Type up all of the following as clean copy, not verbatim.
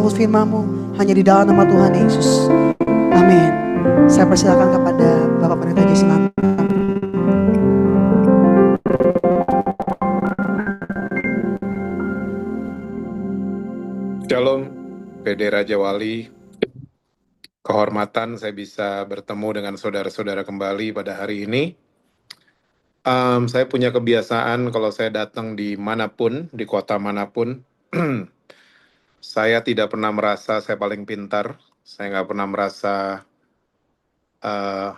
menyambut firman-Mu hanya di dalam nama Tuhan Yesus. Amin. Saya persilakan kepada Bapak Pendeta Jesse Lantang. Shalom, PD Raja Wali. Kehormatan saya bisa bertemu dengan saudara-saudara kembali pada hari ini. Saya punya kebiasaan kalau saya datang di manapun, di kota manapun, saya tidak pernah merasa saya paling pintar. Saya nggak pernah merasa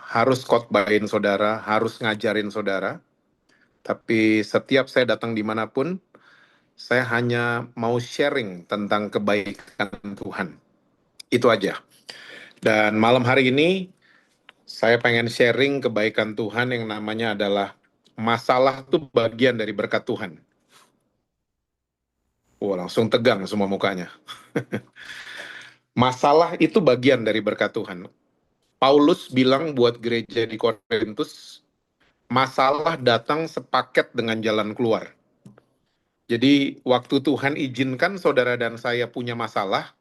harus khotbahin saudara, harus ngajarin saudara. Tapi setiap saya datang dimanapun, saya hanya mau sharing tentang kebaikan Tuhan. Itu aja. Dan malam hari ini, saya pengen sharing kebaikan Tuhan yang namanya adalah masalah itu bagian dari berkat Tuhan. Wah, langsung tegang semua mukanya. Masalah itu bagian dari berkat Tuhan. Paulus bilang buat gereja di Korintus, masalah datang sepaket dengan jalan keluar. Jadi, waktu Tuhan izinkan saudara dan saya punya masalah,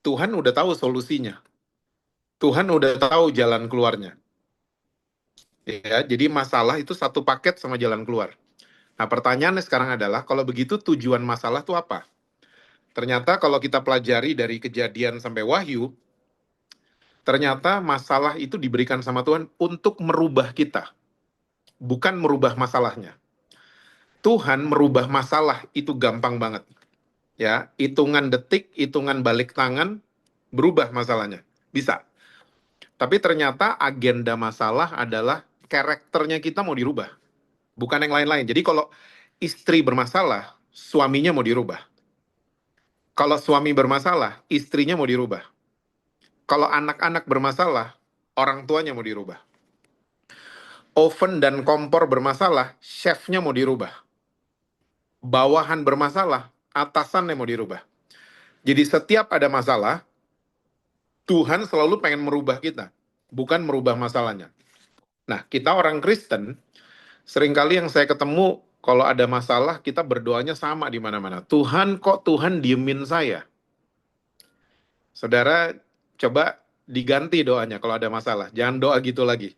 Tuhan udah tahu solusinya. Tuhan udah tahu jalan keluarnya. Ya, jadi masalah itu satu paket sama jalan keluar. Nah, pertanyaannya sekarang adalah, kalau begitu tujuan masalah itu apa? Ternyata kalau kita pelajari dari Kejadian sampai Wahyu, ternyata masalah itu diberikan sama Tuhan untuk merubah kita, bukan merubah masalahnya. Tuhan merubah masalah itu gampang banget. Ya, hitungan detik, hitungan balik tangan, berubah masalahnya. Bisa. Tapi ternyata agenda masalah adalah karakternya kita mau dirubah, bukan yang lain-lain. Jadi kalau istri bermasalah, suaminya mau dirubah. Kalau suami bermasalah, istrinya mau dirubah. Kalau anak-anak bermasalah, orang tuanya mau dirubah. Oven dan kompor bermasalah, chefnya mau dirubah. Bawahan bermasalah, atasannya mau dirubah. Jadi setiap ada masalah, Tuhan selalu pengen merubah kita, bukan merubah masalahnya. Nah, kita orang Kristen, seringkali yang saya ketemu, kalau ada masalah, kita berdoanya sama di mana-mana. Tuhan, kok Tuhan diemin saya? Saudara, coba diganti doanya kalau ada masalah. Jangan doa gitu lagi.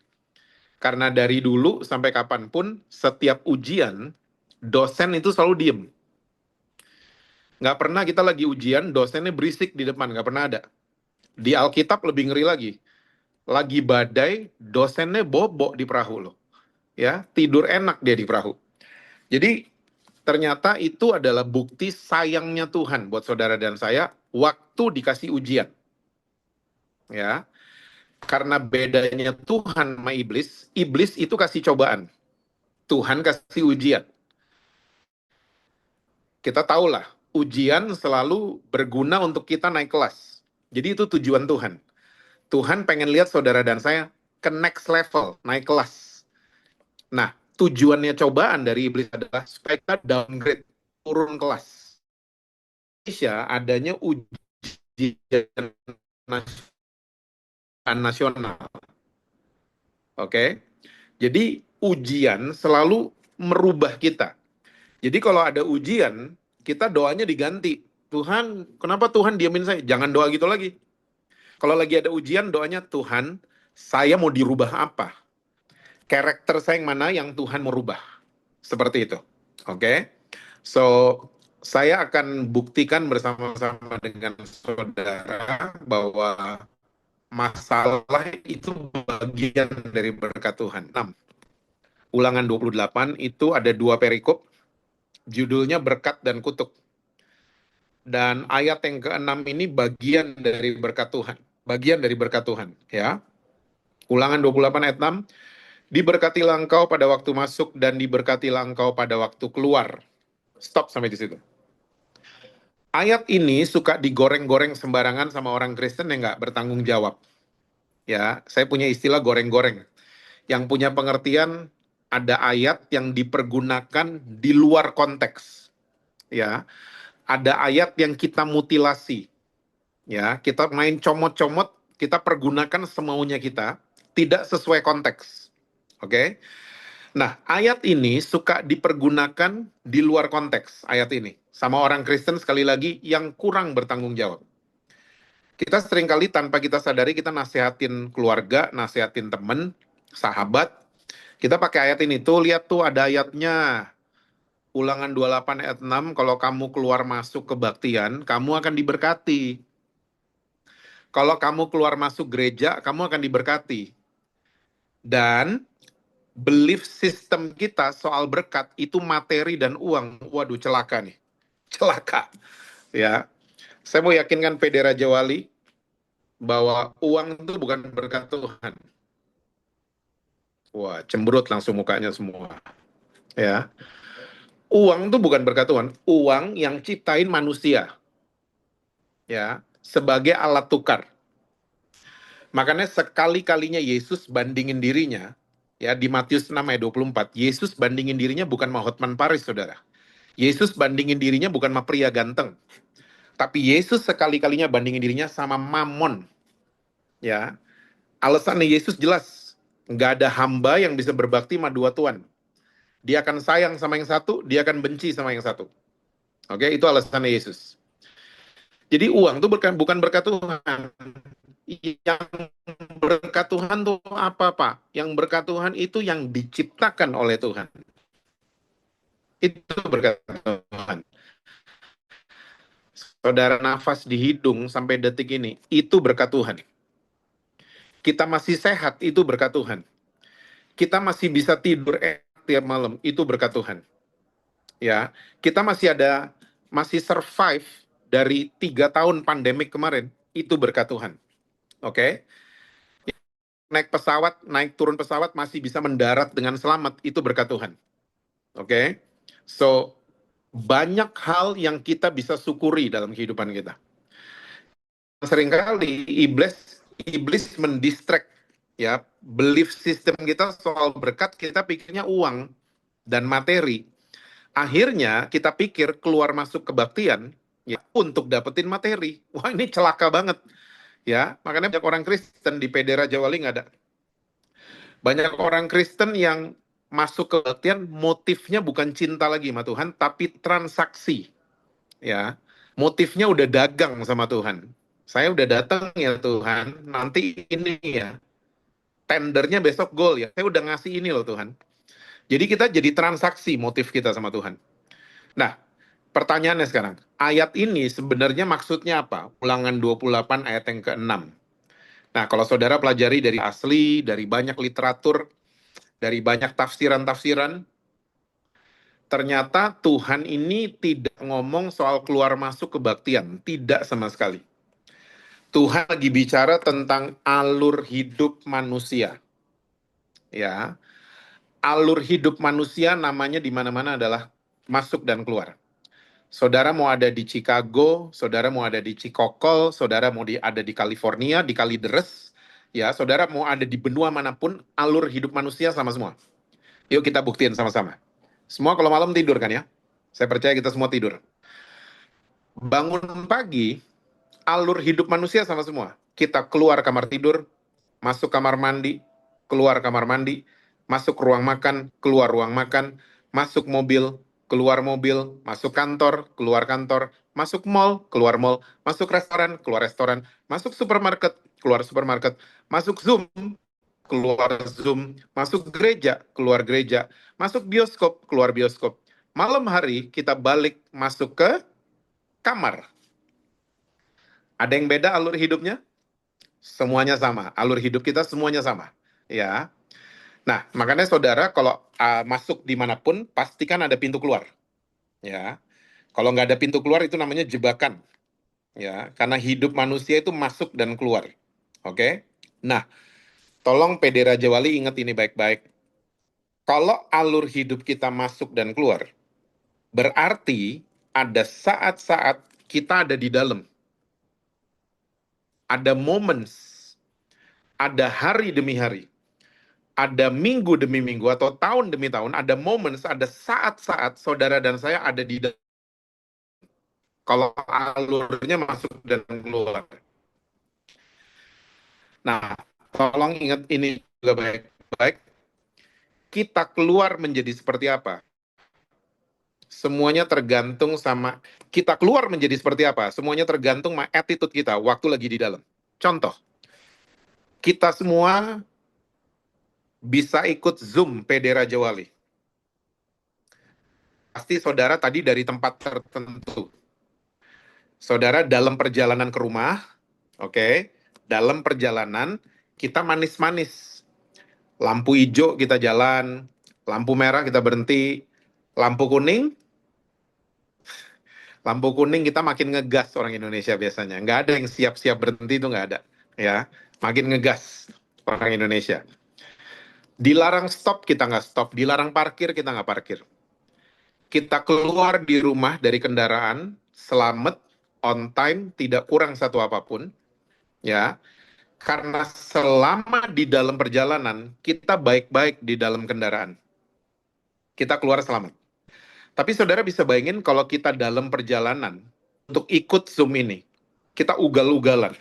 Karena dari dulu sampai kapanpun, setiap ujian, dosen itu selalu diem. Nggak pernah kita lagi ujian, dosennya berisik di depan. Nggak pernah ada. Di Alkitab lebih ngeri lagi. Lagi badai, dosennya bobok di perahu loh. Ya, tidur enak dia di perahu. Jadi, ternyata itu adalah bukti sayangnya Tuhan buat saudara dan saya waktu dikasih ujian. Ya, karena bedanya Tuhan sama iblis, iblis itu kasih cobaan. Tuhan kasih ujian. Kita tahulah, ujian selalu berguna untuk kita naik kelas. Jadi itu tujuan Tuhan. Tuhan pengen lihat saudara dan saya ke next level, naik kelas. Nah, tujuannya cobaan dari iblis adalah supaya kita downgrade, turun kelas. Indonesia adanya ujian nasional. Oke? Jadi ujian selalu merubah kita. Jadi kalau ada ujian, kita doanya diganti. Tuhan, kenapa Tuhan diamin saya? Jangan doa gitu lagi. Kalau lagi ada ujian, doanya Tuhan, saya mau dirubah apa? Karakter saya yang mana yang Tuhan mau rubah? Seperti itu. Oke? So, saya akan buktikan bersama-sama dengan saudara bahwa masalah itu bagian dari berkat Tuhan. 6. Ulangan 28 itu ada 2 perikop, judulnya berkat dan kutuk. Dan ayat yang ke-6 ini bagian dari berkat Tuhan. Bagian dari berkat Tuhan. Ya. Ulangan 28 ayat 6. Diberkatilah engkau pada waktu masuk dan diberkatilah engkau pada waktu keluar. Stop sampai di situ. Ayat ini suka digoreng-goreng sembarangan sama orang Kristen yang nggak bertanggung jawab. Ya, saya punya istilah goreng-goreng. Yang punya pengertian ada ayat yang dipergunakan di luar konteks. Ya, ada ayat yang kita mutilasi. Ya, kita main comot-comot, kita pergunakan semaunya kita, tidak sesuai konteks. Oke? Nah, ayat ini suka dipergunakan di luar konteks, ayat ini. Sama orang Kristen sekali lagi yang kurang bertanggung jawab. Kita seringkali tanpa kita sadari kita nasihatin keluarga, nasihatin temen, sahabat. Kita pakai ayat ini tuh, lihat tuh ada ayatnya. Ulangan 28 ayat 6, kalau kamu keluar masuk kebaktian, kamu akan diberkati. Kalau kamu keluar masuk gereja, kamu akan diberkati. Dan belief system kita soal berkat itu materi dan uang. Waduh, celaka nih. Celaka. Ya. Saya mau yakinkan PD Raja Wali bahwa uang itu bukan berkat Tuhan. Wah, cemberut langsung mukanya semua. Ya. Uang itu bukan berkat Tuhan. Uang yang ciptain manusia. Ya, sebagai alat tukar. Makanya sekali-kalinya Yesus bandingin dirinya, ya di Matius 6 ayat 24, Yesus bandingin dirinya bukan sama Hotman Paris, saudara. Yesus bandingin dirinya bukan sama pria ganteng. Tapi Yesus sekali-kalinya bandingin dirinya sama Mamon. Ya, alasannya Yesus jelas. Nggak ada hamba yang bisa berbakti sama dua tuan. Dia akan sayang sama yang satu, dia akan benci sama yang satu. Oke, itu alasannya Yesus. Jadi uang itu bukan berkat Tuhan. Yang berkat Tuhan tuh apa, Pak? Yang berkat Tuhan itu yang diciptakan oleh Tuhan. Itu berkat Tuhan. Saudara nafas di hidung sampai detik ini, itu berkat Tuhan. Kita masih sehat, itu berkat Tuhan. Kita masih bisa tidur tiap malam, itu berkat Tuhan. Ya, kita masih survive dari 3 tahun pandemik kemarin, itu berkat Tuhan. Oke? Naik pesawat, naik turun pesawat masih bisa mendarat dengan selamat, itu berkat Tuhan. Oke? So, banyak hal yang kita bisa syukuri dalam kehidupan kita. Seringkali iblis mendistract ya belief system kita soal berkat, kita pikirnya uang dan materi. Akhirnya kita pikir keluar masuk kebaktian ya untuk dapetin materi. Wah, ini celaka banget. Ya, makanya banyak orang Kristen di PD Raja Wali nggak ada. Banyak orang Kristen yang masuk kebaktian motifnya bukan cinta lagi sama Tuhan, tapi transaksi. Ya, motifnya udah dagang sama Tuhan. Saya udah datang ya Tuhan, nanti ini ya, tendernya besok gol ya. Saya udah ngasih ini loh Tuhan. Jadi kita jadi transaksi motif kita sama Tuhan. Nah, pertanyaannya sekarang, ayat ini sebenarnya maksudnya apa? Ulangan 28 ayat yang ke-6. Nah, kalau saudara pelajari dari asli, dari banyak literatur, dari banyak tafsiran-tafsiran, ternyata Tuhan ini tidak ngomong soal keluar masuk kebaktian, tidak sama sekali. Tuhan lagi bicara tentang alur hidup manusia. Ya, alur hidup manusia namanya di mana-mana adalah masuk dan keluar. Saudara mau ada di Chicago, saudara mau ada di Cikokol, saudara mau ada di California, di Kalideres, ya, saudara mau ada di benua manapun, alur hidup manusia sama semua. Yuk kita buktiin sama-sama. Semua kalau malam tidur kan ya? Saya percaya kita semua tidur. Bangun pagi, alur hidup manusia sama semua. Kita keluar kamar tidur, masuk kamar mandi, keluar kamar mandi, masuk ruang makan, keluar ruang makan, masuk mobil, keluar mobil, masuk kantor, keluar kantor, masuk mall, keluar mall, masuk restoran, keluar restoran, masuk supermarket, keluar supermarket, masuk Zoom, keluar Zoom, masuk gereja, keluar gereja, masuk bioskop, keluar bioskop. Malam hari kita balik masuk ke kamar. Ada yang beda alur hidupnya? Semuanya sama. Alur hidup kita semuanya sama. Ya. Nah, makanya saudara kalau masuk dimanapun, pastikan ada pintu keluar. Ya. Kalau nggak ada pintu keluar itu namanya jebakan. Ya. Karena hidup manusia itu masuk dan keluar. Oke? Nah, tolong PD Raja Wali ingat ini baik-baik. Kalau alur hidup kita masuk dan keluar, berarti ada saat-saat kita ada di dalam. Ada moments, ada hari demi hari, ada minggu demi minggu atau tahun demi tahun, ada moments, ada saat-saat saudara dan saya ada di dalam. Kalau alurnya masuk dan keluar. Nah, tolong ingat ini juga baik-baik. Kita keluar menjadi seperti apa? Semuanya tergantung sama kita keluar menjadi seperti apa. Semuanya tergantung sama attitude kita waktu lagi di dalam. Contoh, kita semua bisa ikut Zoom PD Raja Wali. Pasti saudara tadi dari tempat tertentu. Saudara dalam perjalanan ke rumah, oke, dalam perjalanan kita manis-manis. Lampu hijau kita jalan, lampu merah kita berhenti, lampu kuning kita makin ngegas orang Indonesia biasanya. Nggak ada yang siap-siap berhenti itu nggak ada. Ya, makin ngegas orang Indonesia. Dilarang stop kita nggak stop, dilarang parkir kita nggak parkir. Kita keluar di rumah dari kendaraan, selamat, on time, tidak kurang satu apapun. Ya, karena selama di dalam perjalanan, kita baik-baik di dalam kendaraan. Kita keluar selamat. Tapi saudara bisa bayangin kalau kita dalam perjalanan untuk ikut Zoom ini, kita ugal-ugalan.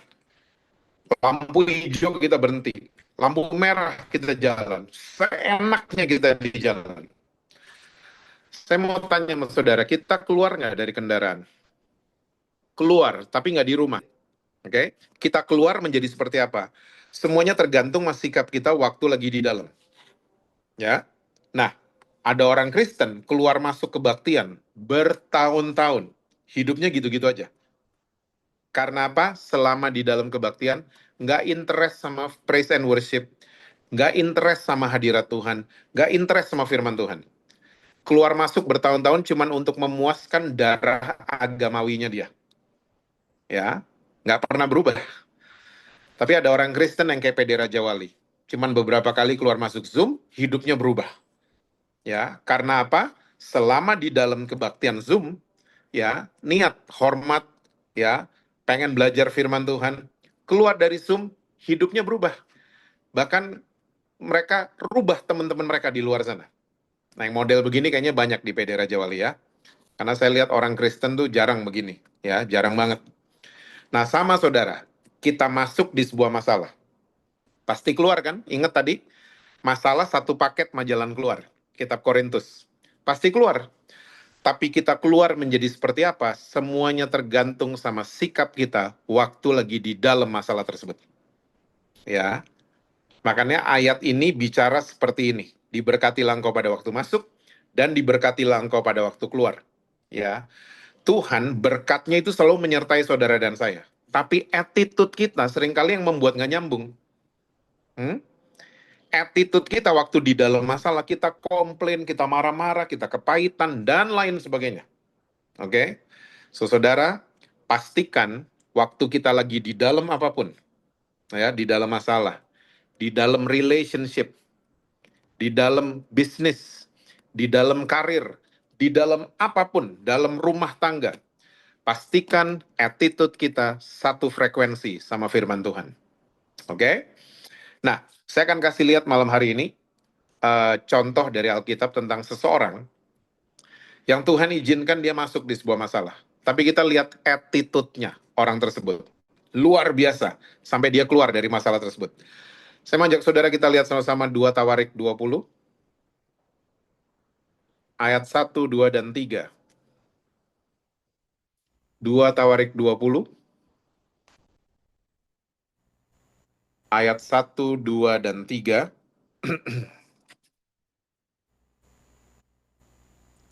Lampu hijau kita berhenti, lampu merah kita jalan, seenaknya kita di jalan. Saya mau tanya sama saudara, kita keluar nggak dari kendaraan? Keluar, tapi nggak di rumah. Oke, kita keluar menjadi seperti apa? Semuanya tergantung mas sikap kita waktu lagi di dalam. Ya, nah ada orang Kristen keluar masuk kebaktian bertahun-tahun, hidupnya gitu-gitu aja. Karena apa? Selama di dalam kebaktian, nggak interest sama praise and worship, nggak interest sama hadirat Tuhan, nggak interest sama firman Tuhan. Keluar masuk bertahun-tahun cuman untuk memuaskan darah agamawinya dia. Ya, nggak pernah berubah. Tapi ada orang Kristen yang kayak PD Raja Wali. Cuman beberapa kali keluar masuk Zoom, hidupnya berubah. Ya, karena apa? Selama di dalam kebaktian Zoom, ya, niat, hormat, ya, pengen belajar firman Tuhan, keluar dari Zoom, hidupnya berubah. Bahkan mereka rubah teman-teman mereka di luar sana. Nah, yang model begini kayaknya banyak di PD Raja Wali ya. Karena saya lihat orang Kristen tuh jarang begini, ya, jarang banget. Nah, sama saudara, kita masuk di sebuah masalah. Pasti keluar kan? Ingat tadi, masalah satu paket majalah keluar, Kitab Korintus. Pasti keluar. Tapi kita keluar menjadi seperti apa, semuanya tergantung sama sikap kita waktu lagi di dalam masalah tersebut. Ya, makanya ayat ini bicara seperti ini. Diberkatilah engkau pada waktu masuk, dan diberkatilah engkau pada waktu keluar. Ya, Tuhan berkatnya itu selalu menyertai saudara dan saya. Tapi attitude kita seringkali yang membuat nggak nyambung. Attitude kita waktu di dalam masalah, kita komplain, kita marah-marah, kita kepahitan, dan lain sebagainya. Oke? So, saudara, pastikan waktu kita lagi di dalam apapun, ya, di dalam masalah, di dalam relationship, di dalam bisnis, di dalam karir, di dalam apapun, dalam rumah tangga, pastikan attitude kita satu frekuensi sama firman Tuhan. Oke? Nah, saya akan kasih lihat malam hari ini contoh dari Alkitab tentang seseorang yang Tuhan izinkan dia masuk di sebuah masalah. Tapi kita lihat attitude-nya orang tersebut. Luar biasa, sampai dia keluar dari masalah tersebut. Saya mengajak saudara kita lihat sama-sama 2 Tawarik 20, ayat 1, 2, dan 3. 2 Tawarik 20, ayat 1, 2, dan 3.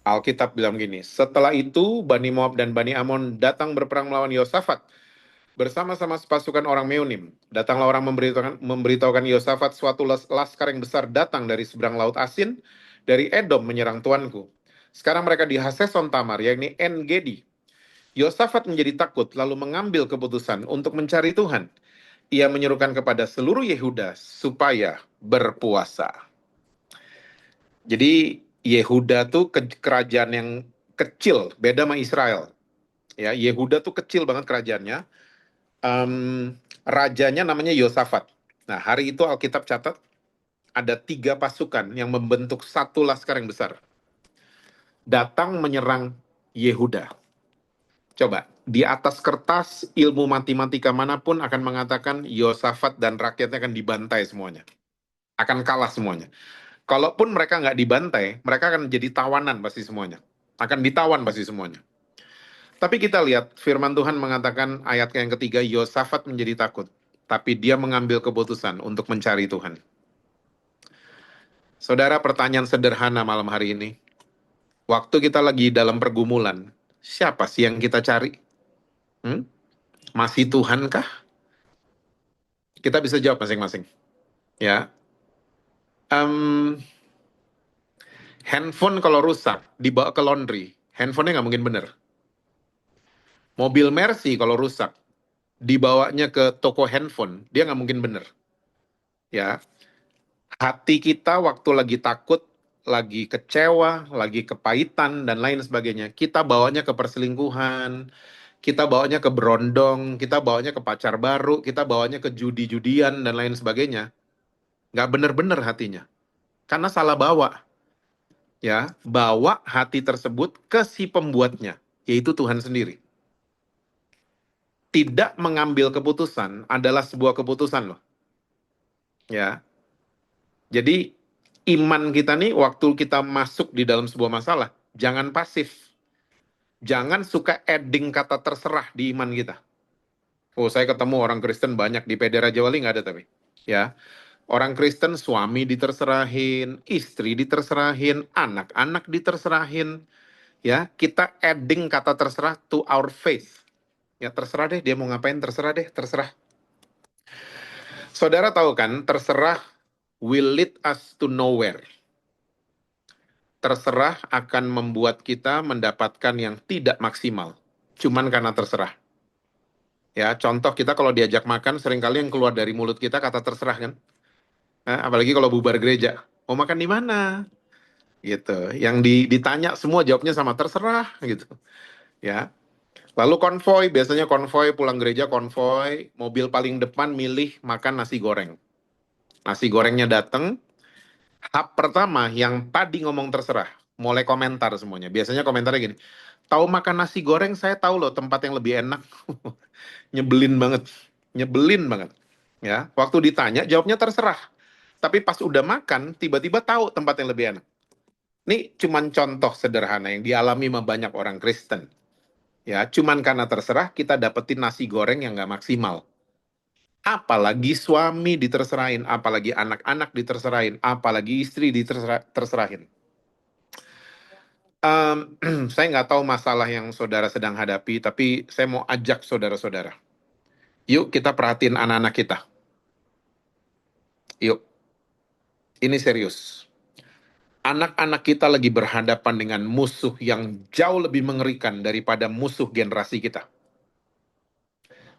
Alkitab bilang gini, setelah itu Bani Moab dan Bani Amon datang berperang melawan Yosafat bersama-sama sepasukan orang Meunim. Datanglah orang memberitahukan Yosafat suatu laskar yang besar datang dari seberang laut Asin, dari Edom menyerang tuanku. Sekarang mereka di Haseson Tamar, yakni En-Gedi. Yosafat menjadi takut, lalu mengambil keputusan untuk mencari Tuhan. Ia menyerukan kepada seluruh Yehuda supaya berpuasa. Jadi Yehuda tuh kerajaan yang kecil, beda sama Israel. Ya, Yehuda tuh kecil banget kerajaannya. Rajanya namanya Yosafat. Nah, hari itu Alkitab catat ada 3 pasukan yang membentuk satu laskar yang besar. Datang menyerang Yehuda. Coba, di atas kertas ilmu matematika manapun akan mengatakan Yosafat dan rakyatnya akan dibantai semuanya. Akan kalah semuanya. Kalaupun mereka nggak dibantai, mereka akan jadi tawanan pasti semuanya. Akan ditawan pasti semuanya. Tapi kita lihat firman Tuhan mengatakan ayat yang ketiga, Yosafat menjadi takut. Tapi dia mengambil keputusan untuk mencari Tuhan. Saudara, pertanyaan sederhana malam hari ini. Waktu kita lagi dalam pergumulan, siapa sih yang kita cari? Hmm? Masih Tuhankah? Kita bisa jawab masing-masing. Ya, Em, handphone kalau rusak dibawa ke laundry, handphonenya nggak mungkin bener. Mobil Mercy kalau rusak dibawanya ke toko handphone, dia nggak mungkin bener. Ya, hati kita waktu lagi takut, lagi kecewa, lagi kepahitan dan lain sebagainya, kita bawanya ke perselingkuhan, kita bawanya ke berondong, kita bawanya ke pacar baru, kita bawanya ke judi-judian dan lain sebagainya. Nggak bener-bener hatinya, karena salah bawa. Ya, bawa hati tersebut ke si pembuatnya, yaitu Tuhan sendiri. Tidak mengambil keputusan adalah sebuah keputusan loh. Ya. Jadi iman kita nih waktu kita masuk di dalam sebuah masalah, jangan pasif. Jangan suka adding kata terserah di iman kita. Oh, saya ketemu orang Kristen banyak di PD Raja Wali nggak ada tapi. Ya. Orang Kristen suami diterserahin, istri diterserahin, anak-anak diterserahin. Ya, kita adding kata terserah to our faith. Ya, terserah deh dia mau ngapain, terserah deh, terserah. Saudara tahu kan, terserah will lead us to nowhere. Terserah akan membuat kita mendapatkan yang tidak maksimal. Cuman karena terserah. Ya, contoh kita kalau diajak makan, seringkali yang keluar dari mulut kita kata terserah kan. Apalagi kalau bubar gereja. Mau makan di mana? Gitu. Yang ditanya semua jawabnya sama terserah gitu. Ya. Lalu konvoy, biasanya konvoy pulang gereja konvoy, mobil paling depan milih makan nasi goreng. Nasi gorengnya datang, hap pertama yang tadi ngomong terserah, mulai komentar semuanya. Biasanya komentarnya gini, tahu makan nasi goreng, saya tahu loh tempat yang lebih enak. Nyebelin banget, nyebelin banget. Ya, waktu ditanya jawabnya terserah. Tapi pas udah makan, tiba-tiba tahu tempat yang lebih enak. Ini cuman contoh sederhana yang dialami sama banyak orang Kristen. Ya, cuman karena terserah kita dapetin nasi goreng yang nggak maksimal. Apalagi suami diterserahin, apalagi anak-anak diterserahin, apalagi istri diterserahin. Saya nggak tahu masalah yang saudara sedang hadapi, tapi saya mau ajak saudara-saudara. Yuk kita perhatiin anak-anak kita. Yuk, ini serius. Anak-anak kita lagi berhadapan dengan musuh yang jauh lebih mengerikan daripada musuh generasi kita.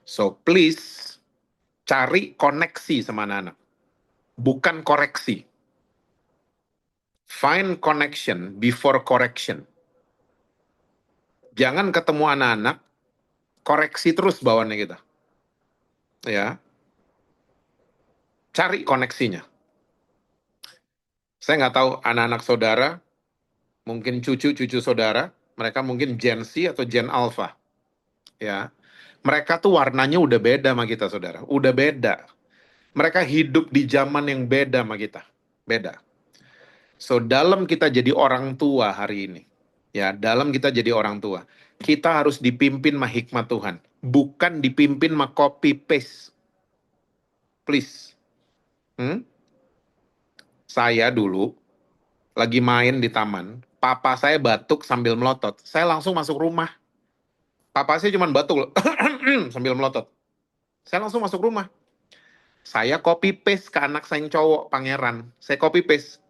So please, cari koneksi sama anak-anak. Bukan koreksi. Find connection before correction. Jangan ketemu anak-anak, koreksi terus bawaannya kita. Ya. Cari koneksinya. Saya nggak tahu anak-anak saudara, mungkin cucu-cucu saudara, mereka mungkin Gen Z atau Gen Alpha. Ya. Mereka tuh warnanya udah beda sama kita, saudara. Udah beda. Mereka hidup di zaman yang beda sama kita. Beda. So, dalam kita jadi orang tua hari ini, ya, dalam kita jadi orang tua, kita harus dipimpin sama hikmat Tuhan. Bukan dipimpin sama copy paste. Please. Saya dulu lagi main di taman, papa saya batuk sambil melotot. Saya langsung masuk rumah. Papa saya cuma batuk loh, sambil melotot. Saya langsung masuk rumah. Saya copy paste ke anak saya yang cowok, Pangeran. Saya copy paste.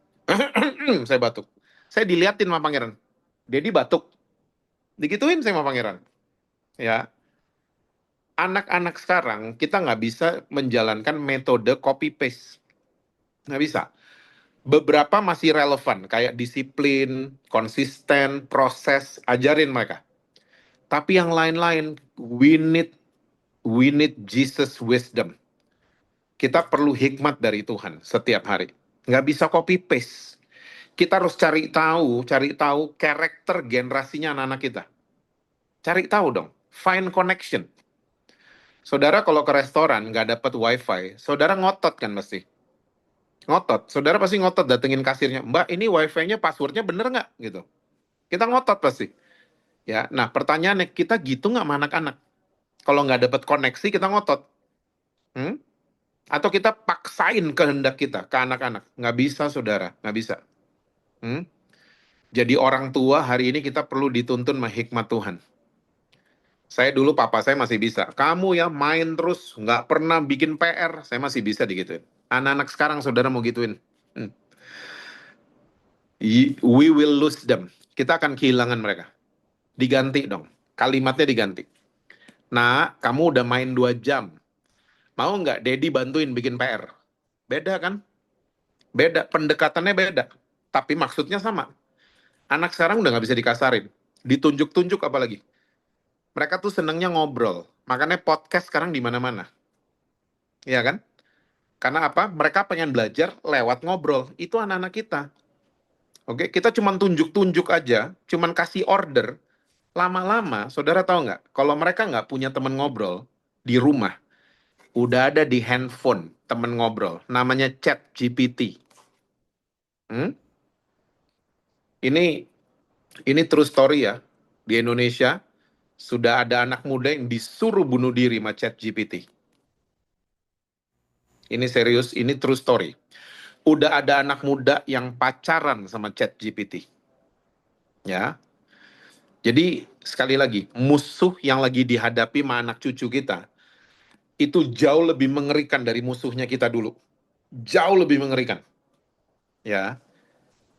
Saya batuk. Saya diliatin sama Pangeran. Dedi batuk. Digituin saya sama Pangeran. Ya. Anak-anak sekarang, kita nggak bisa menjalankan metode copy paste. Nggak bisa. Beberapa masih relevan, kayak disiplin, konsisten, proses, ajarin mereka. Tapi yang lain-lain, we need Jesus wisdom. Kita perlu hikmat dari Tuhan setiap hari. Nggak bisa copy paste. Kita harus cari tahu karakter generasinya anak-anak kita. Cari tahu dong, find connection. Saudara kalau ke restoran nggak dapat wifi, saudara ngotot kan pasti. Ngotot, saudara pasti ngotot datengin kasirnya, Mbak ini wifi-nya passwordnya bener nggak? Gitu. Kita ngotot pasti. Ya, nah pertanyaannya, kita gitu nggak sama anak-anak? Kalau nggak dapat koneksi, kita ngotot. Hmm? Atau kita paksain kehendak kita ke anak-anak? Nggak bisa, saudara. Nggak bisa. Hmm? Jadi orang tua hari ini kita perlu dituntun sama hikmat Tuhan. Saya dulu, papa saya masih bisa. Kamu ya main terus, nggak pernah bikin PR. Saya masih bisa digituin. Anak-anak sekarang, saudara mau gituin. Hmm. We will lose them. Kita akan kehilangan mereka. Diganti dong. Kalimatnya diganti. Nah, kamu udah main 2 jam. Mau nggak Dedi bantuin bikin PR? Beda kan? Beda. Pendekatannya beda. Tapi maksudnya sama. Anak sekarang udah nggak bisa dikasarin. Ditunjuk-tunjuk apalagi. Mereka tuh senengnya ngobrol. Makanya podcast sekarang di mana-mana. Iya kan? Karena apa? Mereka pengen belajar lewat ngobrol. Itu anak-anak kita. Oke, kita cuma tunjuk-tunjuk aja, cuman kasih order. Lama-lama, saudara tahu nggak? Kalau mereka nggak punya teman ngobrol di rumah, udah ada di handphone teman ngobrol. Namanya Chat GPT. Hmm? Ini ini true story ya. Di Indonesia sudah ada anak muda yang disuruh bunuh diri sama Chat GPT. Ini serius, ini true story. Udah ada anak muda yang pacaran sama Chat GPT. Ya. Jadi sekali lagi, musuh yang lagi dihadapi sama anak cucu kita itu jauh lebih mengerikan dari musuhnya kita dulu. Jauh lebih mengerikan. Ya.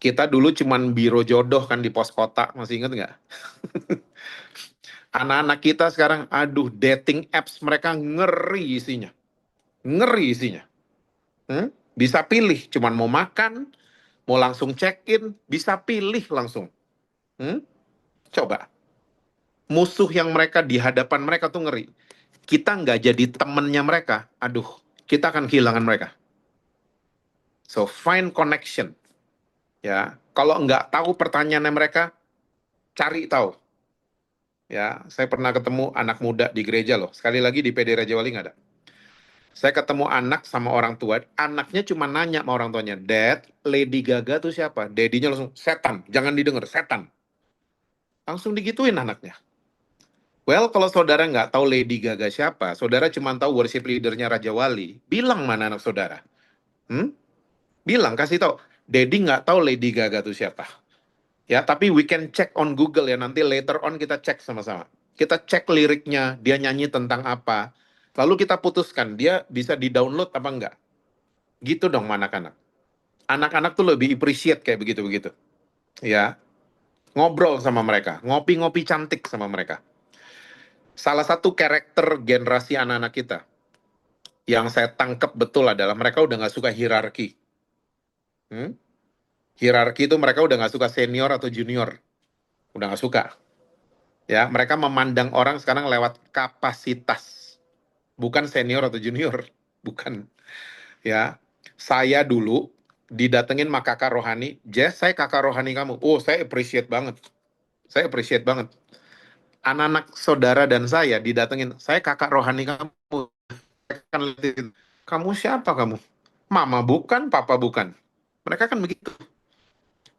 Kita dulu cuman biro jodoh kan di pos kota, masih inget nggak? Anak-anak kita sekarang, aduh, dating apps mereka ngeri isinya. Ngeri isinya. Hmm? Bisa pilih, cuman mau makan, mau langsung check-in, bisa pilih langsung. Hmm? Coba. Musuh yang mereka di hadapan mereka tuh ngeri. Kita nggak jadi temennya mereka, aduh, kita akan kehilangan mereka. So, find connection. Ya, kalau nggak tahu pertanyaannya mereka, cari tahu. Ya, saya pernah ketemu anak muda di gereja loh. Sekali lagi di PD Raja Wali nggak ada. Saya ketemu anak sama orang tua, anaknya cuma nanya sama orang tuanya, Dad, Lady Gaga tuh siapa? Dedinya langsung, setan, jangan didengar, setan. Langsung digituin anaknya. Well, kalau saudara nggak tahu Lady Gaga siapa, saudara cuma tahu worship leadernya Raja Wali, bilang mana anak saudara. Hmm? Bilang, kasih tahu. Dedi nggak tahu Lady Gaga itu siapa. Ya, tapi we can check on Google ya, nanti later on kita cek sama-sama. Kita cek liriknya, dia nyanyi tentang apa. Lalu kita putuskan, dia bisa di-download apa enggak. Gitu dong anak-anak. Anak-anak tuh lebih appreciate kayak begitu-begitu. Ya, ngobrol sama mereka, ngopi-ngopi cantik sama mereka. Salah satu karakter generasi anak-anak kita yang saya tangkap betul adalah mereka udah nggak suka hierarki. Hmm? Hierarki itu mereka udah nggak suka senior atau junior, udah nggak suka. Ya, mereka memandang orang sekarang lewat kapasitas, bukan senior atau junior, bukan. Ya, saya dulu didatengin sama kakak rohani, Jess, saya kakak rohani kamu. Oh, saya appreciate banget. Saya appreciate banget. Anak-anak saudara dan saya didatengin, saya kakak rohani kamu. Kamu siapa kamu? Mama bukan, papa bukan. Mereka kan begitu.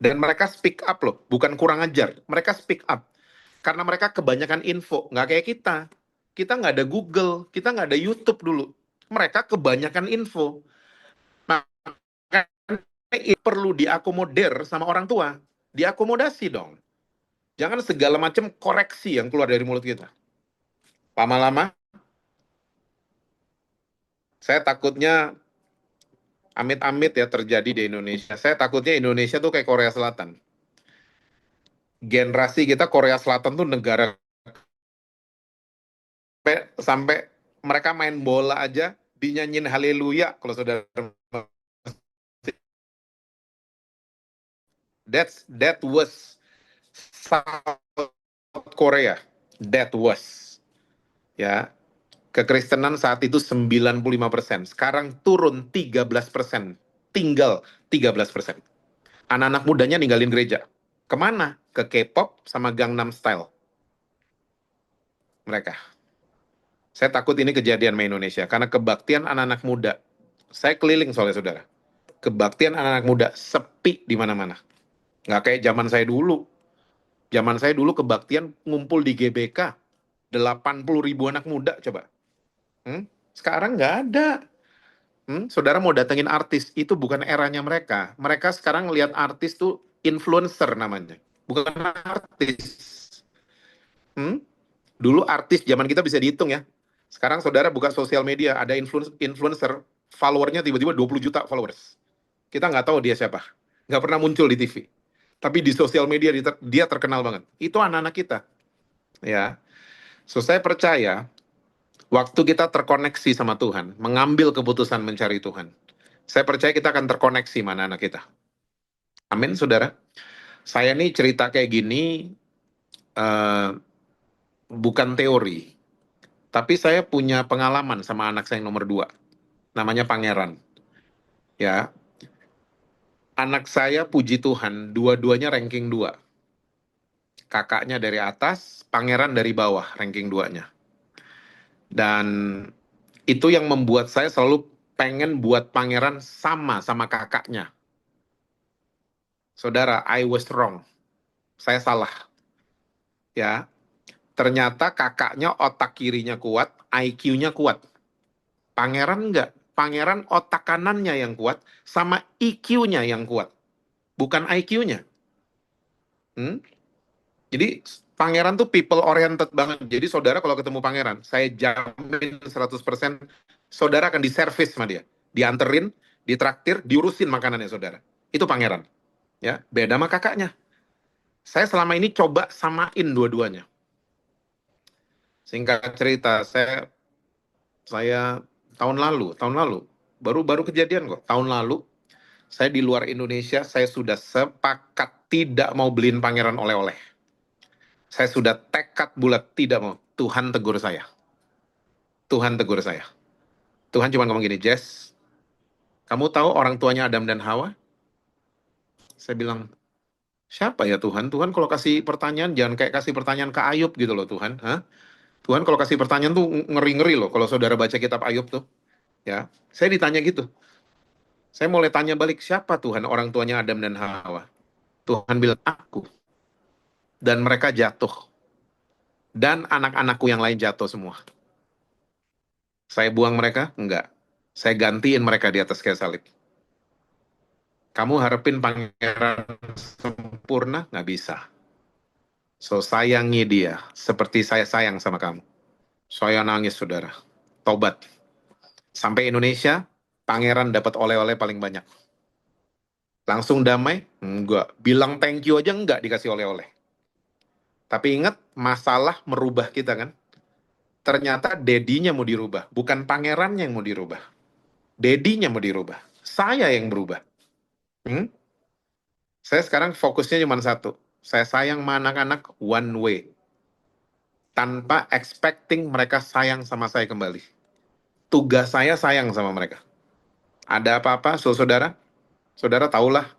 Dan mereka speak up loh, bukan kurang ajar. Mereka speak up. Karena mereka kebanyakan info, nggak kayak kita. Kita nggak ada Google, kita nggak ada YouTube dulu. Mereka kebanyakan info. Makanya perlu diakomodir sama orang tua. Diakomodasi dong. Jangan segala macam koreksi yang keluar dari mulut kita. Lama-lama, saya takutnya amit-amit ya terjadi di Indonesia. Saya takutnya Indonesia tuh kayak Korea Selatan. Generasi kita Korea Selatan tuh negara sampai mereka main bola aja dinyanyiin haleluya kalau saudara. That was South Korea. That was, ya, kekristenan saat itu 95%, sekarang turun 13%, tinggal 13%. Anak-anak mudanya ninggalin gereja. Kemana? Ke K-pop sama Gangnam Style mereka. Saya takut ini kejadian di Indonesia, karena kebaktian anak-anak muda, saya keliling soalnya saudara, kebaktian anak-anak muda sepi di mana-mana. Nggak kayak zaman saya dulu. Zaman saya dulu kebaktian ngumpul di GBK, 80.000 anak muda coba. Sekarang nggak ada. Saudara mau datengin artis, itu bukan eranya mereka. Mereka sekarang lihat artis tuh influencer namanya, bukan artis. Dulu artis zaman kita bisa dihitung ya. Sekarang saudara buka sosial media, ada influencer, followernya tiba-tiba 20 juta followers. Kita nggak tahu dia siapa. Nggak pernah muncul di TV. Tapi di sosial media dia terkenal banget. Itu anak-anak kita. Ya. So, saya percaya waktu kita terkoneksi sama Tuhan, mengambil keputusan mencari Tuhan, saya percaya kita akan terkoneksi mana anak kita. Amin, saudara. Saya nih cerita kayak gini bukan teori, tapi saya punya pengalaman sama anak saya yang nomor 2, namanya Pangeran. Ya, anak saya puji Tuhan, dua-duanya ranking 2. Kakaknya dari atas, Pangeran dari bawah, ranking 2-nya. Dan itu yang membuat saya selalu pengen buat Pangeran sama kakaknya. Saudara, I was wrong. Saya salah. Ya, ternyata kakaknya otak kirinya kuat, IQ-nya kuat. Pangeran enggak. Pangeran otak kanannya yang kuat, sama EQ-nya yang kuat. Bukan IQ-nya. Jadi Pangeran tuh people oriented banget. Jadi saudara kalau ketemu Pangeran, saya jamin 100% saudara akan diservis sama dia. Dianterin, ditraktir, diurusin makanannya saudara. Itu Pangeran. Ya, beda sama kakaknya. Saya selama ini coba samain dua-duanya. Singkat cerita, saya tahun lalu, baru kejadian kok. Tahun lalu, saya di luar Indonesia, saya sudah sepakat tidak mau beliin Pangeran oleh-oleh. Saya sudah tekad bulat tidak mau. Tuhan tegur saya. Tuhan tegur saya. Tuhan cuma ngomong gini, Jess, kamu tahu orang tuanya Adam dan Hawa? Saya bilang, siapa ya Tuhan? Tuhan kalau kasih pertanyaan, jangan kayak kasih pertanyaan ke Ayub gitu loh Tuhan. Hah? Tuhan kalau kasih pertanyaan tuh ngeri-ngeri loh kalau saudara baca kitab Ayub tuh. Ya, saya ditanya gitu. Saya mulai tanya balik, siapa Tuhan orang tuanya Adam dan Hawa? Tuhan bilang, aku. Dan mereka jatuh. Dan anak-anakku yang lain jatuh semua. Saya buang mereka? Enggak. Saya gantiin mereka di atas kayu salib. Kamu harapin Pangeran sempurna? Nggak bisa. So, sayangi dia seperti saya sayang sama kamu. Saya nangis, saudara. Tobat. Sampai Indonesia, Pangeran dapat oleh-oleh paling banyak. Langsung damai? Enggak. Bilang thank you aja enggak dikasih oleh-oleh. Tapi ingat, masalah merubah kita kan? Ternyata dedinya mau dirubah. Bukan pangerannya yang mau dirubah. Dedinya mau dirubah. Saya yang berubah. Saya sekarang fokusnya cuma satu. Saya sayang sama anak-anak one way. Tanpa expecting mereka sayang sama saya kembali. Tugas saya sayang sama mereka. Ada apa-apa, saudara? Saudara tahulah,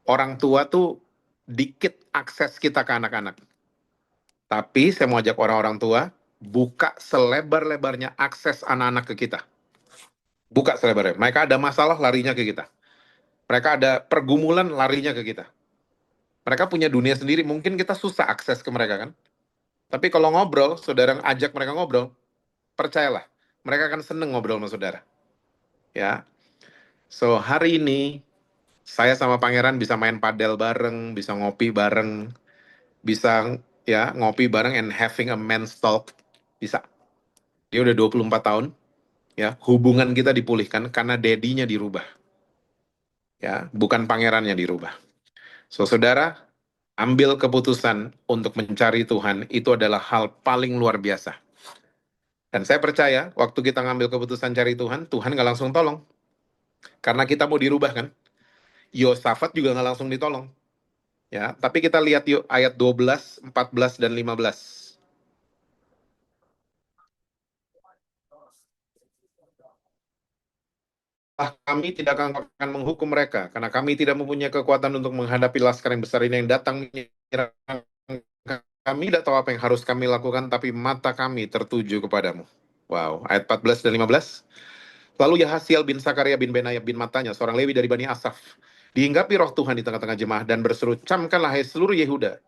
orang tua tuh dikit akses kita ke anak-anak. Tapi saya mau ajak orang-orang tua, buka selebar-lebarnya akses anak-anak ke kita. Buka selebar-lebarnya. Mereka ada masalah, larinya ke kita. Mereka ada pergumulan, larinya ke kita. Mereka punya dunia sendiri, mungkin kita susah akses ke mereka kan. Tapi kalau ngobrol, saudara ajak mereka ngobrol, percayalah, mereka akan seneng ngobrol sama saudara. Ya. So, hari ini, saya sama Pangeran bisa main padel bareng, bisa ngopi bareng, bisa ya ngopi bareng and having a men's talk. Bisa. Dia udah 24 tahun. Ya, hubungan kita dipulihkan karena dedinya dirubah. Ya, bukan pangerannya dirubah. So, saudara, ambil keputusan untuk mencari Tuhan, itu adalah hal paling luar biasa. Dan saya percaya, waktu kita ngambil keputusan cari Tuhan, Tuhan nggak langsung tolong. Karena kita mau dirubah kan. Yosafat juga nggak langsung ditolong. Ya, tapi kita lihat yuk ayat 12, 14, dan 15. Kami tidak akan menghukum mereka, karena kami tidak mempunyai kekuatan untuk menghadapi laskar yang besar ini yang datang menyerang kami. Tidak tahu apa yang harus kami lakukan, tapi mata kami tertuju kepadamu. Wow, ayat 14 dan 15. Lalu Yahasiel bin Sakaria bin Benaya bin Matanya, seorang Lewi dari Bani Asaf, dihinggapi roh Tuhan di tengah-tengah jemaah dan berseru, camkanlah hai seluruh Yehuda,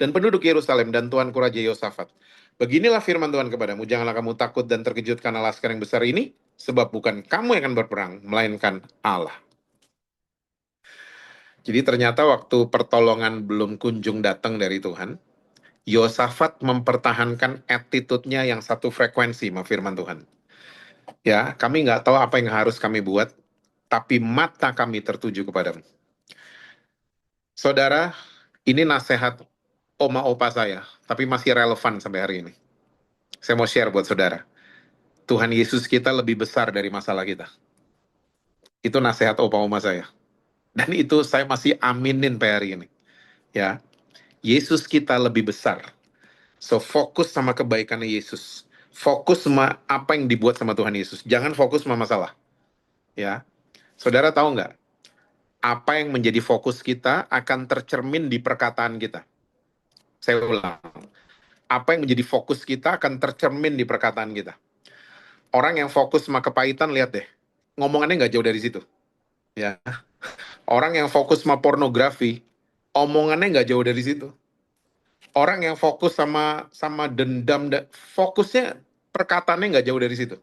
dan penduduk Yerusalem dan tuanku Raja Yosafat. Beginilah firman Tuhan kepadamu, janganlah kamu takut dan terkejut karena laskar yang besar ini, sebab bukan kamu yang akan berperang, melainkan Allah. Jadi ternyata waktu pertolongan belum kunjung datang dari Tuhan, Yosafat mempertahankan attitude-nya yang satu frekuensi sama firman Tuhan. Ya, kami nggak tahu apa yang harus kami buat, tapi mata kami tertuju kepadamu. Saudara, ini nasihat oma opa saya, tapi masih relevan sampai hari ini. Saya mau share buat saudara. Tuhan Yesus kita lebih besar dari masalah kita. Itu nasihat opa oma saya. Dan itu saya masih aminin sampai hari ini. Ya, Yesus kita lebih besar. So fokus sama kebaikannya Yesus. Fokus sama apa yang dibuat sama Tuhan Yesus. Jangan fokus sama masalah. Ya, saudara tahu nggak? Apa yang menjadi fokus kita akan tercermin di perkataan kita. Saya ulang. Apa yang menjadi fokus kita akan tercermin di perkataan kita. Orang yang fokus sama kepahitan, lihat deh. Ngomongannya nggak jauh dari situ. Ya. Orang yang fokus sama pornografi, omongannya nggak jauh dari situ. Orang yang fokus sama dendam, fokusnya perkataannya nggak jauh dari situ.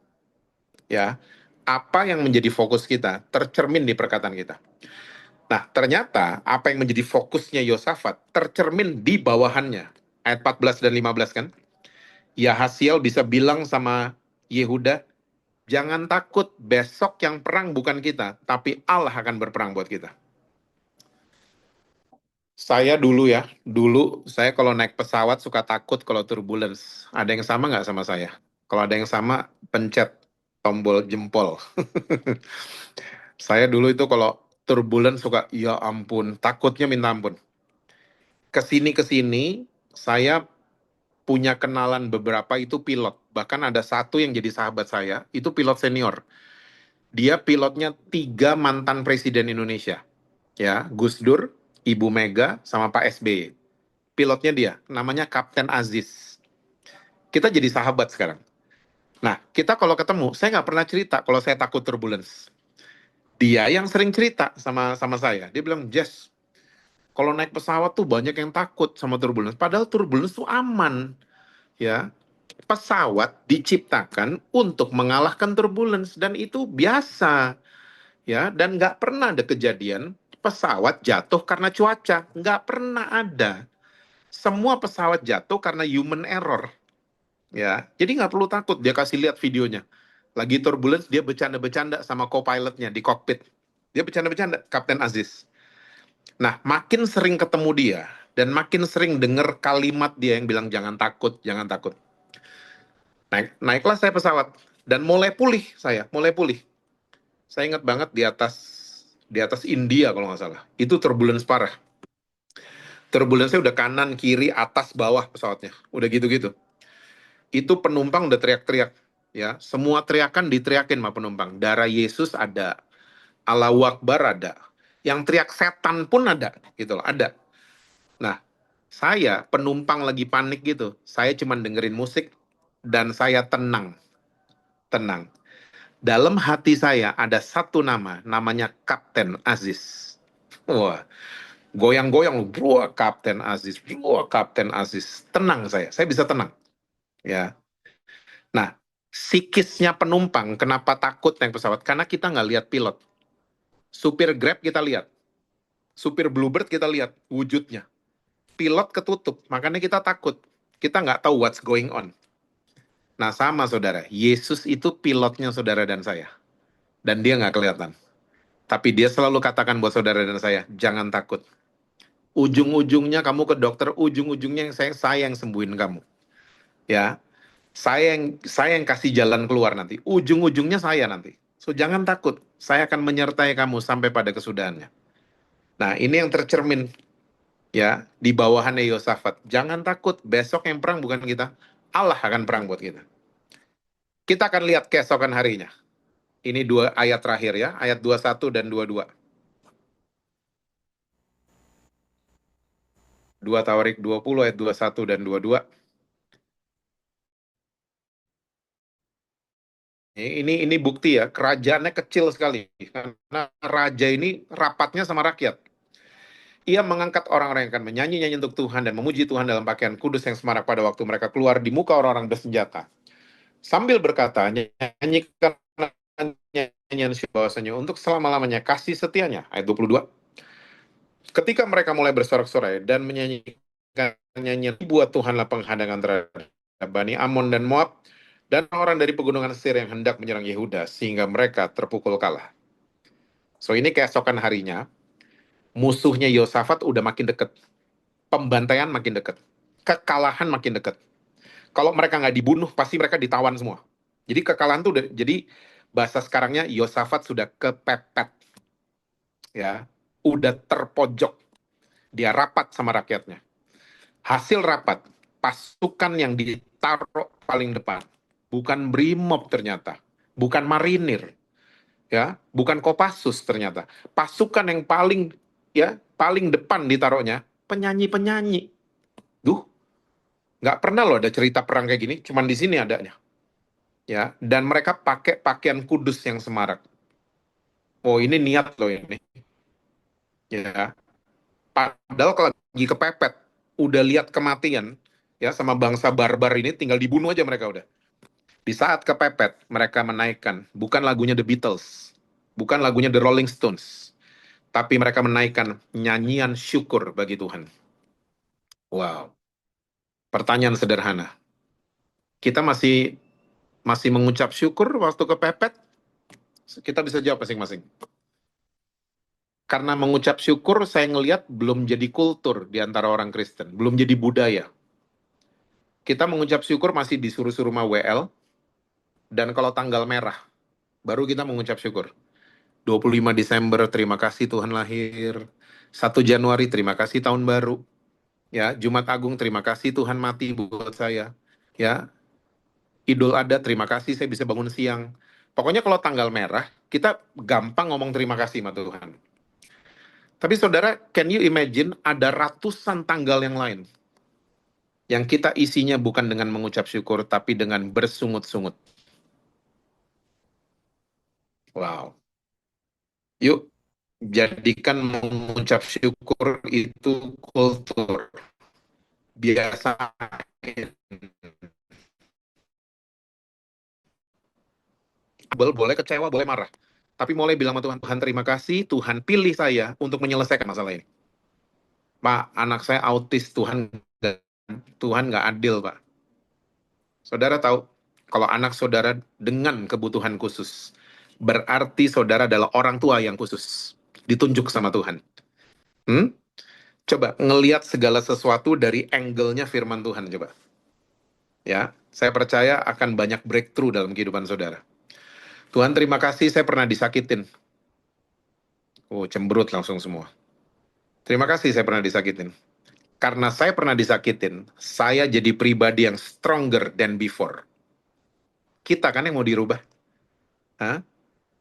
Ya, apa yang menjadi fokus kita tercermin di perkataan kita. Nah, ternyata apa yang menjadi fokusnya Yosafat tercermin di bawahannya. Ayat 14 dan 15 kan. Yahasiel bisa bilang sama Yehuda, jangan takut, besok yang perang bukan kita, tapi Allah akan berperang buat kita. Saya dulu saya kalau naik pesawat suka takut kalau turbulence. Ada yang sama nggak sama saya? Kalau ada yang sama, pencet tombol jempol. Saya dulu itu kalau turbulence suka, ya ampun, takutnya minta ampun. Kesini, saya punya kenalan beberapa itu pilot. Bahkan ada satu yang jadi sahabat saya, itu pilot senior. Dia pilotnya 3 mantan presiden Indonesia. Ya, Gus Dur, Ibu Mega, sama Pak SBY. Pilotnya dia, namanya Kapten Aziz. Kita jadi sahabat sekarang. Nah, kita kalau ketemu, saya nggak pernah cerita kalau saya takut turbulence. Dia yang sering cerita sama saya. Dia bilang, Jess, kalau naik pesawat tuh banyak yang takut sama turbulence. Padahal turbulence tuh aman. Ya, pesawat diciptakan untuk mengalahkan turbulence. Dan itu biasa. Ya, dan nggak pernah ada kejadian pesawat jatuh karena cuaca. Nggak pernah ada. Semua pesawat jatuh karena human error. Ya, jadi nggak perlu takut. Dia kasih lihat videonya. Lagi turbulence, dia bercanda-bercanda sama co-pilotnya di kokpit. Dia bercanda-bercanda, Kapten Aziz. Nah, makin sering ketemu dia, dan makin sering dengar kalimat dia yang bilang, jangan takut, jangan takut. Naiklah saya pesawat, dan mulai pulih saya, mulai pulih. Saya ingat banget di atas India kalau nggak salah. Itu turbulence parah. Turbulence-nya udah kanan, kiri, atas, bawah pesawatnya. Udah gitu-gitu. Itu penumpang udah teriak-teriak. Ya, semua teriakan diteriakin sama penumpang. Darah Yesus ada, Allahu Akbar ada, yang teriak setan pun ada, gitu loh, ada. Nah, saya penumpang lagi panik gitu, saya cuma dengerin musik dan saya tenang, tenang. Dalam hati saya ada satu nama, namanya Kapten Aziz. Wah, goyang-goyang, bro, Kapten Aziz, bro, Kapten Aziz. Tenang saya bisa tenang, ya. Nah, psikisnya penumpang, kenapa takut naik pesawat? Karena kita nggak lihat pilot. Supir Grab kita lihat, supir Bluebird kita lihat wujudnya. Pilot ketutup, makanya kita takut. Kita nggak tahu what's going on. Nah sama saudara, Yesus itu pilotnya saudara dan saya. Dan dia nggak kelihatan. Tapi dia selalu katakan buat saudara dan saya, jangan takut. Ujung-ujungnya kamu ke dokter, ujung-ujungnya saya yang sembuhin kamu. Ya, saya yang kasih jalan keluar nanti. Ujung-ujungnya saya nanti. So jangan takut, saya akan menyertai kamu sampai pada kesudahannya. Nah ini yang tercermin ya di bawahannya Yosafat. Jangan takut, besok yang perang bukan kita. Allah akan perang buat kita. Kita akan lihat keesokan harinya. Ini 2 ayat terakhir ya, ayat 21 dan 22. 2 Tawarik 20 ayat 21 dan 22. Ini bukti ya, kerajaannya kecil sekali karena raja ini rapatnya sama rakyat. Ia mengangkat orang-orang yang akan menyanyi-nyanyi untuk Tuhan dan memuji Tuhan dalam pakaian kudus yang semarak pada waktu mereka keluar di muka orang-orang bersenjata. Sambil berkata, nyanyikan nyanyian bahwasanya untuk selama-lamanya kasih setianya. Ayat 22. Ketika mereka mulai bersorak-sorai dan menyanyikan nyanyian, buat Tuhanlah penghadangan terhadap Bani Amon dan Moab, dan orang dari pegunungan Seir yang hendak menyerang Yehuda, sehingga mereka terpukul kalah. So ini keesokan harinya, musuhnya Yosafat udah makin dekat. Pembantaian makin dekat. Kekalahan makin dekat. Kalau mereka nggak dibunuh, pasti mereka ditawan semua. Jadi kekalahan tuh udah, jadi bahasa sekarangnya Yosafat sudah kepepet. Ya, udah terpojok. Dia rapat sama rakyatnya. Hasil rapat, pasukan yang ditaruh paling depan. Bukan Brimob ternyata. Bukan marinir. Ya, bukan Kopassus ternyata. Pasukan yang paling depan ditaruhnya penyanyi-penyanyi. Duh, nggak pernah loh ada cerita perang kayak gini, cuman di sini adanya. Ya, dan mereka pakai pakaian kudus yang semarak. Oh, ini niat loh ini. Ya, padahal kalau lagi kepepet, udah lihat kematian, ya sama bangsa barbar ini tinggal dibunuh aja mereka udah. Di saat kepepet, mereka menaikkan bukan lagunya The Beatles, bukan lagunya The Rolling Stones, tapi mereka menaikkan nyanyian syukur bagi Tuhan. Wow. Pertanyaan sederhana. Kita masih mengucap syukur waktu kepepet? Kita bisa jawab masing-masing. Karena mengucap syukur, saya ngelihat belum jadi kultur di antara orang Kristen, belum jadi budaya. Kita mengucap syukur masih disuruh-suruh sama WL, dan kalau tanggal merah, baru kita mengucap syukur. 25 Desember, terima kasih Tuhan lahir. 1 Januari, terima kasih tahun baru. Ya, Jumat Agung, terima kasih Tuhan mati buat saya. Ya, Idul Adha, terima kasih saya bisa bangun siang. Pokoknya kalau tanggal merah, kita gampang ngomong terima kasih sama Tuhan. Tapi saudara, can you imagine ada ratusan tanggal yang lain yang kita isinya bukan dengan mengucap syukur, tapi dengan bersungut-sungut. Wow. Yuk, jadikan mengucap syukur itu kultur. Biasa. Boleh kecewa, boleh marah. Tapi mulai bilang sama Tuhan, Tuhan terima kasih, Tuhan pilih saya untuk menyelesaikan masalah ini. Pak, anak saya autis, Tuhan nggak adil, Pak. Saudara tahu, kalau anak saudara dengan kebutuhan khusus, berarti saudara adalah orang tua yang khusus, ditunjuk sama Tuhan. Coba ngelihat segala sesuatu dari angle-nya firman Tuhan, coba. Ya, saya percaya akan banyak breakthrough dalam kehidupan saudara. Tuhan terima kasih, saya pernah disakitin. Oh, cemberut langsung semua. Terima kasih saya pernah disakitin. Karena saya pernah disakitin, saya jadi pribadi yang stronger than before. Kita kan yang mau dirubah. Hah?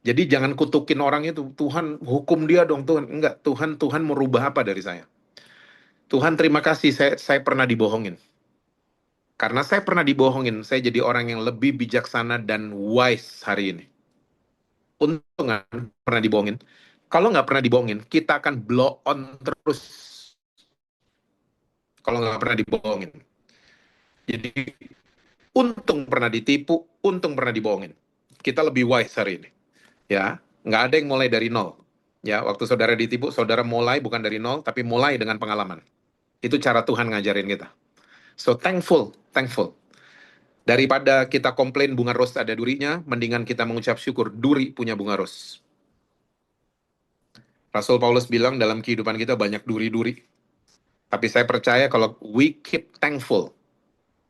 Jadi jangan kutukin orang itu, Tuhan hukum dia dong Tuhan. Enggak, Tuhan merubah apa dari saya? Tuhan terima kasih saya pernah dibohongin. Karena saya pernah dibohongin, saya jadi orang yang lebih bijaksana dan wise hari ini. Untung nggak pernah dibohongin. Kalau nggak pernah dibohongin, kita akan blow on terus. Kalau nggak pernah dibohongin. Jadi untung pernah ditipu, untung pernah dibohongin. Kita lebih wise hari ini. Ya, nggak ada yang mulai dari nol. Ya, waktu saudara ditipu, saudara mulai bukan dari nol, tapi mulai dengan pengalaman. Itu cara Tuhan ngajarin kita. So thankful. Daripada kita komplain bunga ros ada durinya, mendingan kita mengucap syukur duri punya bunga ros. Rasul Paulus bilang dalam kehidupan kita banyak duri-duri. Tapi saya percaya kalau we keep thankful,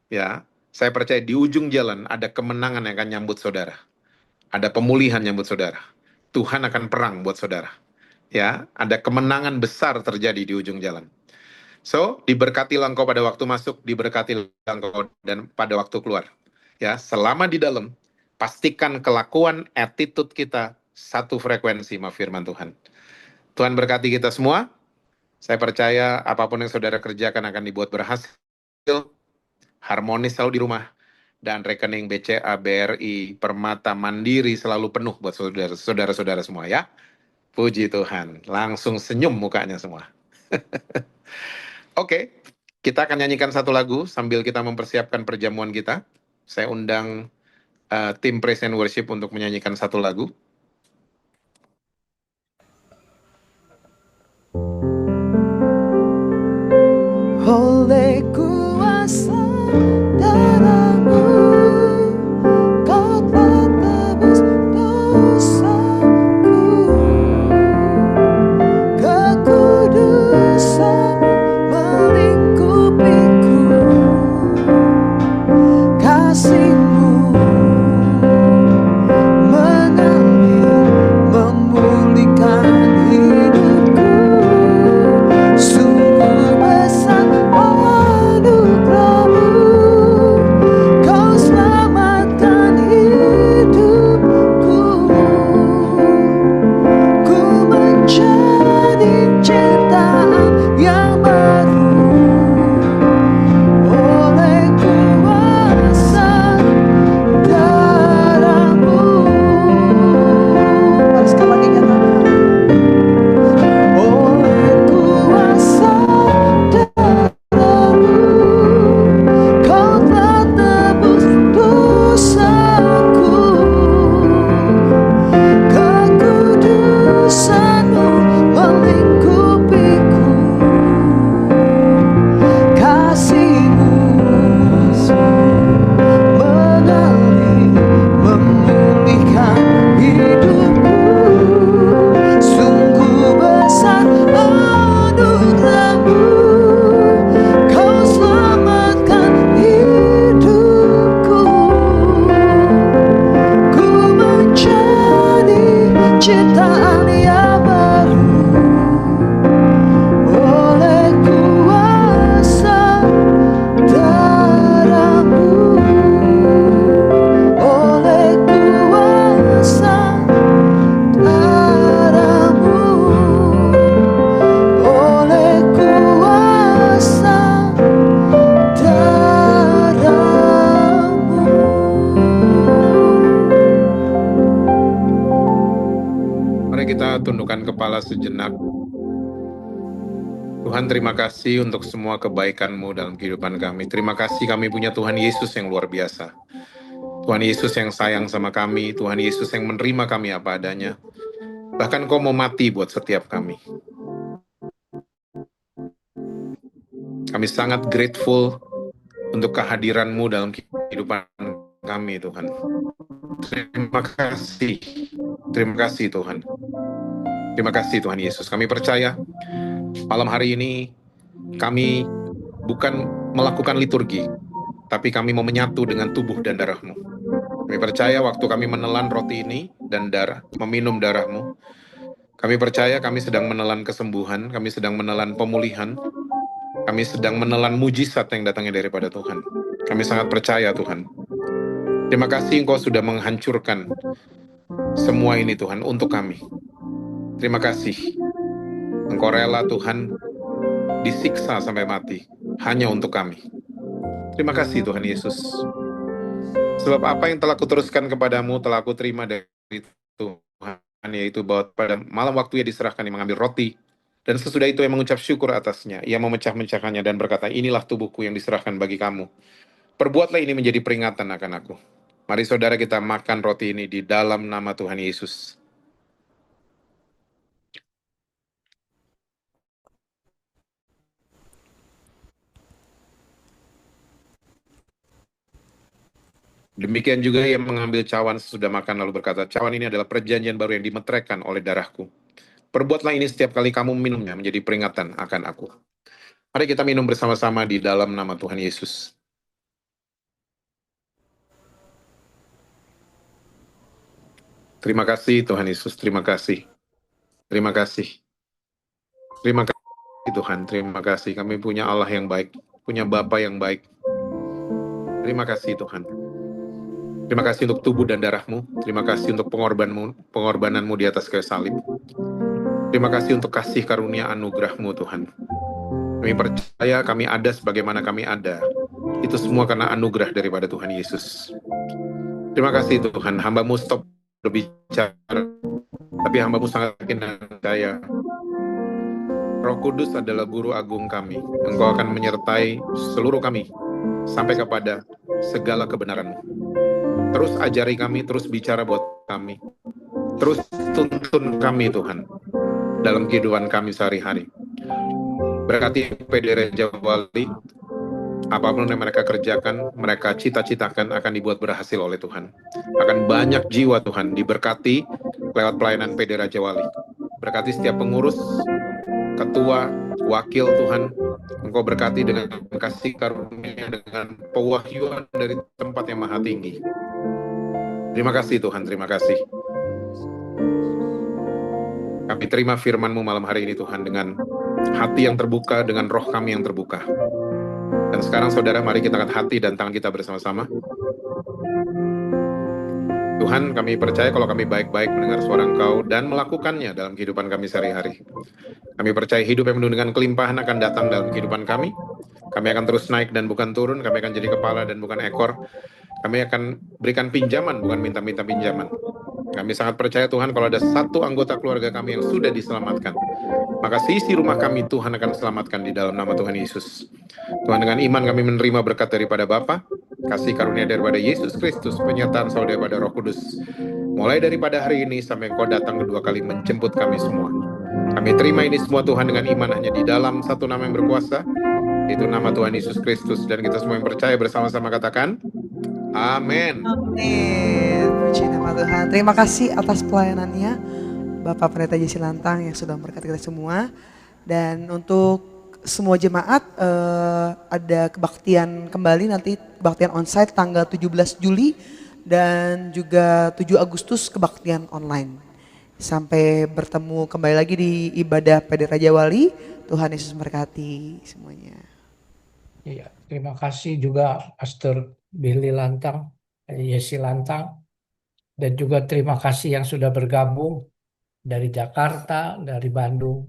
ya, saya percaya di ujung jalan ada kemenangan yang akan nyambut saudara. Ada pemulihan nyambut saudara. Tuhan akan perang buat saudara. Ya, ada kemenangan besar terjadi di ujung jalan. So, diberkatilah engkau pada waktu masuk, diberkatilah engkau dan pada waktu keluar. Ya, selama di dalam, pastikan kelakuan, attitude kita satu frekuensi sama firman Tuhan. Tuhan berkati kita semua. Saya percaya apapun yang saudara kerjakan akan dibuat berhasil, harmonis selalu di rumah, dan rekening BCA, BRI, Permata, Mandiri selalu penuh buat saudara-saudara semua ya. Puji Tuhan, langsung senyum mukanya semua. Oke, kita akan nyanyikan satu lagu sambil kita mempersiapkan perjamuan kita. Saya undang tim Praise and Worship untuk menyanyikan satu lagu. Oleh kuasa darah-Mu, Kau telah tebus dosaku. Kekudusan-Mu melingkupiku. Kasih-Mu mengalir, memulihkan hidupku. Sungguh besar anugerah-Mu, Kau selamatkan hidupku. Ku menjadi ciptaan yang baru oleh kuasa darah-Mu. Mari sekali lagi katakan, oleh kuasa darah-Mu, Kau telah tebus dosaku. Kekudusan-Mu melingkupiku. Kasih-Mu mengalir, memulihkan hidupku. Sungguh besar anugerah-Mu, Kau selamatkan hidupku. Ku menjadi ciptaan yang baru oleh kuasa darah-Mu, oleh kuasa darah-Mu, oleh kuasa darah-Mu. Mari kita tundukkan kepala sejenak. Tuhan, terima kasih untuk semua kebaikan-Mu dalam kehidupan kami. Terima kasih kami punya Tuhan Yesus yang luar biasa. Tuhan Yesus yang sayang sama kami, Tuhan Yesus yang menerima kami apa adanya. Bahkan Kau mau mati buat setiap kami. Kami sangat grateful untuk kehadiran-Mu dalam kehidupan kami, Tuhan. Terima kasih. Terima kasih, Tuhan. Terima kasih, Tuhan Yesus. Kami percaya malam hari ini kami bukan melakukan liturgi, tapi kami mau menyatu dengan tubuh dan darah-Mu. Kami percaya waktu kami menelan roti ini dan meminum darah-Mu, kami percaya kami sedang menelan kesembuhan, kami sedang menelan pemulihan, kami sedang menelan mujizat yang datangnya daripada Tuhan. Kami sangat percaya, Tuhan. Terima kasih Engkau sudah menghancurkan semua ini, Tuhan, untuk kami. Terima kasih. Engkau rela, Tuhan, disiksa sampai mati hanya untuk kami. Terima kasih, Tuhan Yesus. Sebab apa yang telah kuteruskan kepadamu telah aku terima dari Tuhan, yaitu bahwa pada malam waktu ia diserahkan, ia mengambil roti, dan sesudah itu ia mengucap syukur atasnya. Ia memecah-mecahkannya dan berkata, inilah tubuhku yang diserahkan bagi kamu. Perbuatlah ini menjadi peringatan akan aku. Mari saudara kita makan roti ini di dalam nama Tuhan Yesus. Demikian juga ia mengambil cawan sesudah makan lalu berkata, cawan ini adalah perjanjian baru yang dimeteraikan oleh darahku. Perbuatlah ini setiap kali kamu minumnya menjadi peringatan akan aku. Mari kita minum bersama-sama di dalam nama Tuhan Yesus. Terima kasih Tuhan Yesus, terima kasih. Terima kasih. Terima kasih Tuhan, terima kasih. Kami punya Allah yang baik, punya Bapa yang baik. Terima kasih Tuhan. Terima kasih untuk tubuh dan darah-Mu. Terima kasih untuk pengorbananmu di atas kayu salib. Terima kasih untuk kasih karunia anugerah-Mu Tuhan. Kami percaya kami ada sebagaimana kami ada. Itu semua karena anugerah daripada Tuhan Yesus. Terima kasih Tuhan, hamba-Mu stop berbicara, tapi hamba-Mu sangat yakin dan percaya Roh Kudus adalah guru agung kami. Engkau akan menyertai seluruh kami sampai kepada segala kebenaran-Mu. Terus ajari kami, terus bicara buat kami. Terus tuntun kami Tuhan dalam kehidupan kami sehari-hari. Berkati PD Raja Wali, apapun yang mereka kerjakan, mereka cita-citakan akan dibuat berhasil oleh Tuhan. Akan banyak jiwa Tuhan diberkati lewat pelayanan PD Raja Wali. Berkati setiap pengurus, ketua, wakil Tuhan. Engkau berkati dengan kasih karunia, dengan pewahyuan dari tempat yang maha tinggi. Terima kasih Tuhan, terima kasih. Kami terima firman-Mu malam hari ini Tuhan, dengan hati yang terbuka, dengan roh kami yang terbuka. Dan sekarang saudara, mari kita angkat hati dan tangan kita bersama-sama. Tuhan, kami percaya kalau kami baik-baik mendengar suara Engkau dan melakukannya dalam kehidupan kami sehari-hari. Kami percaya hidup yang penuh dengan kelimpahan akan datang dalam kehidupan kami. Kami akan terus naik dan bukan turun. Kami akan jadi kepala dan bukan ekor. Kami akan berikan pinjaman, bukan minta-minta pinjaman. Kami sangat percaya Tuhan, kalau ada satu anggota keluarga kami yang sudah diselamatkan, maka seisi rumah kami Tuhan akan selamatkan di dalam nama Tuhan Yesus. Tuhan, dengan iman kami menerima berkat daripada Bapa, kasih karunia daripada Yesus Kristus, penyertaan saudara daripada Roh Kudus, mulai daripada hari ini sampai Engkau datang kedua kali menjemput kami semua. Kami terima ini semua Tuhan dengan iman hanya di dalam satu nama yang berkuasa, yaitu nama Tuhan Yesus Kristus. Dan kita semua yang percaya bersama-sama katakan, amin. Amin. Puji nama Tuhan. Terima kasih atas pelayanannya Bapak Pendeta Jesse Lantang yang sudah memberkati kita semua. Dan untuk semua jemaat ada kebaktian kembali nanti, kebaktian onsite tanggal 17 Juli dan juga 7 Agustus kebaktian online. Sampai bertemu kembali lagi di ibadah PD Raja Wali. Tuhan Yesus memberkati semuanya. Iya, terima kasih juga Pastor Billy Lantang, Yesi Lantang, dan juga terima kasih yang sudah bergabung dari Jakarta, dari Bandung,